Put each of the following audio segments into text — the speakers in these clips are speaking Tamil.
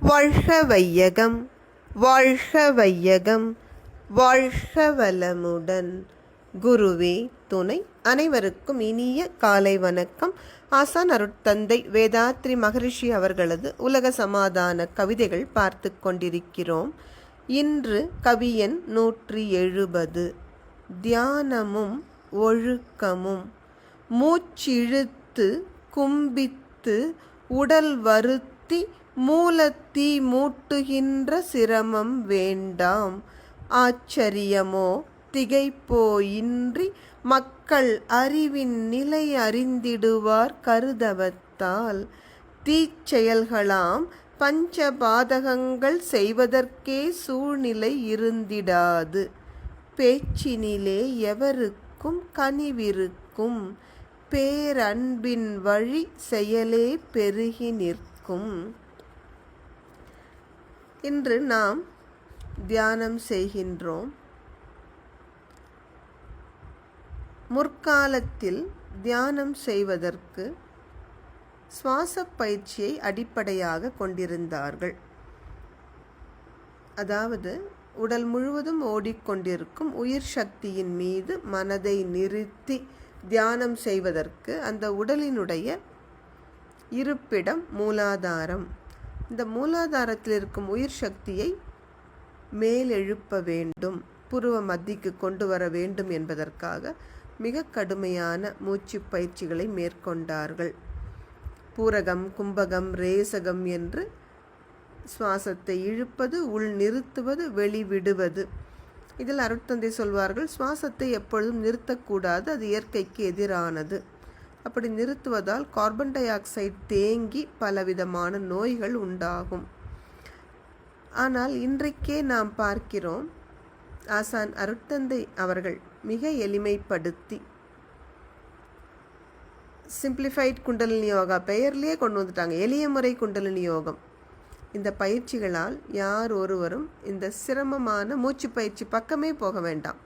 வாழ்க வையகம், வாழ்க வையகம், வாழ்க வளமுடன். குருவே துணை. அனைவருக்கும் இனிய காலை வணக்கம். ஆசான் அருட்தந்தை வேதாத்ரி மகரிஷி அவர்களது உலக சமாதான கவிதைகள் பார்த்து கொண்டிருக்கிறோம். இன்று கவியன் 170. தியானமும் ஒழுக்கமும். மூச்சிழுத்து கும்பித்து உடல் வருத்தி மூலத்தீ மூட்டுகின்ற சிரமம் வேண்டாம். ஆச்சரியமோ திகைப்போ இன்றி மக்கள் அறிவின் நிலை அறிந்திடுவார் கருதவத்தால். தீச்செயல்களாம் பஞ்சபாதகங்கள் செய்வதற்கே சூழ்நிலை இருந்திடாது. பேச்சினிலே எவருக்கும் கனிவிருக்கும். பேரன்பின் வழி செயலே பெருகி நிற்கும். இன்று நாம் தியானம் செய்கின்றோம். முற்காலத்தில் தியானம் செய்வதற்கு சுவாச பயிற்சியை அடிப்படையாக கொண்டிருந்தார்கள். அதாவது உடல் முழுவதும் ஓடிக்கொண்டிருக்கும் உயிர் சக்தியின் மீது மனதை நிறுத்தி தியானம் செய்வதற்கு அந்த உடலினுடைய இருப்பிடம் மூலாதாரம். இந்த மூலாதாரத்தில் இருக்கும் உயிர் சக்தியை மேலெழுப்ப வேண்டும், புருவ மத்திக்கு கொண்டு வர வேண்டும் என்பதற்காக மிக கடுமையான மூச்சு பயிற்சிகளை மேற்கொண்டார்கள். பூரகம், கும்பகம், ரேசகம் என்று சுவாசத்தை இழுப்பது, உள் நிறுத்துவது, வெளிவிடுவது. இதில் அருட்தந்தை சொல்வார்கள், சுவாசத்தை எப்பொழுதும் நிறுத்தக்கூடாது, அது இயற்கைக்கு எதிரானது. அப்படி நிறுத்துவதால் கார்பன் டை ஆக்சைடு தேங்கி பலவிதமான நோய்கள் உண்டாகும். ஆனால் இன்றைக்கே நாம் பார்க்கிறோம், ஆசான் அருட்தந்தை அவர்கள் மிக எளிமைப்படுத்தி சிம்பிளிஃபைட் குண்டலினி யோகா பெயர்லேயே கொண்டு வந்துட்டாங்க. எளிய முறை குண்டலினி யோகம். இந்த பயிற்சிகளால் யார் ஒருவரும் இந்த சிரமமான மூச்சு பயிற்சி பக்கமே போக வேண்டாம்.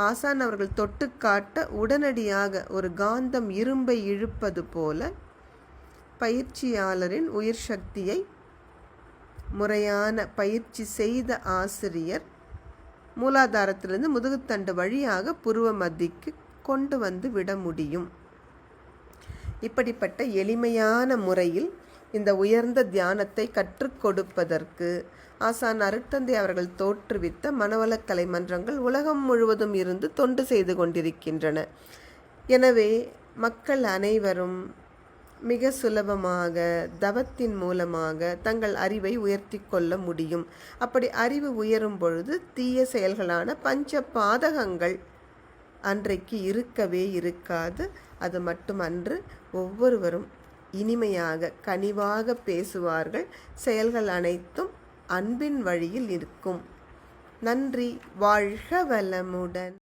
ஆசான் அவர்கள் தொட்டு காட்ட உடனடியாக ஒரு காந்தம் இரும்பை இழுப்பது போல பயிற்சியாளரின் உயிர் சக்தியை முறையான பயிற்சி செய்த ஆசிரியர் மூலாதாரத்திலிருந்து முதுகுத்தண்டு வழியாக புருவ மத்திக்கு கொண்டு வந்து விட முடியும். இப்படிப்பட்ட எளிமையான முறையில் இந்த உயர்ந்த தியானத்தை கற்றுக் கொடுப்பதற்கு ஆசான் அருட்தந்தை அவர்கள் தோற்றுவித்த மனவளக்கலை மன்றங்கள் உலகம் முழுவதும் இருந்து தொண்டு செய்து கொண்டிருக்கின்றன. எனவே மக்கள் அனைவரும் மிக சுலபமாக தவத்தின் மூலமாக தங்கள் அறிவை உயர்த்தி கொள்ள முடியும். அப்படி அறிவு உயரும் பொழுது தீய செயல்களான பஞ்ச பாதகங்கள் அன்றைக்கு இருக்கவே இருக்காது. அது மட்டுமன்று, ஒவ்வொருவரும் இனிமையாக கனிவாக பேசுவார்கள். செயல்கள் அனைத்தும் அன்பின் வழியில் இருக்கும். நன்றி. வாழ்க வளமுடன்.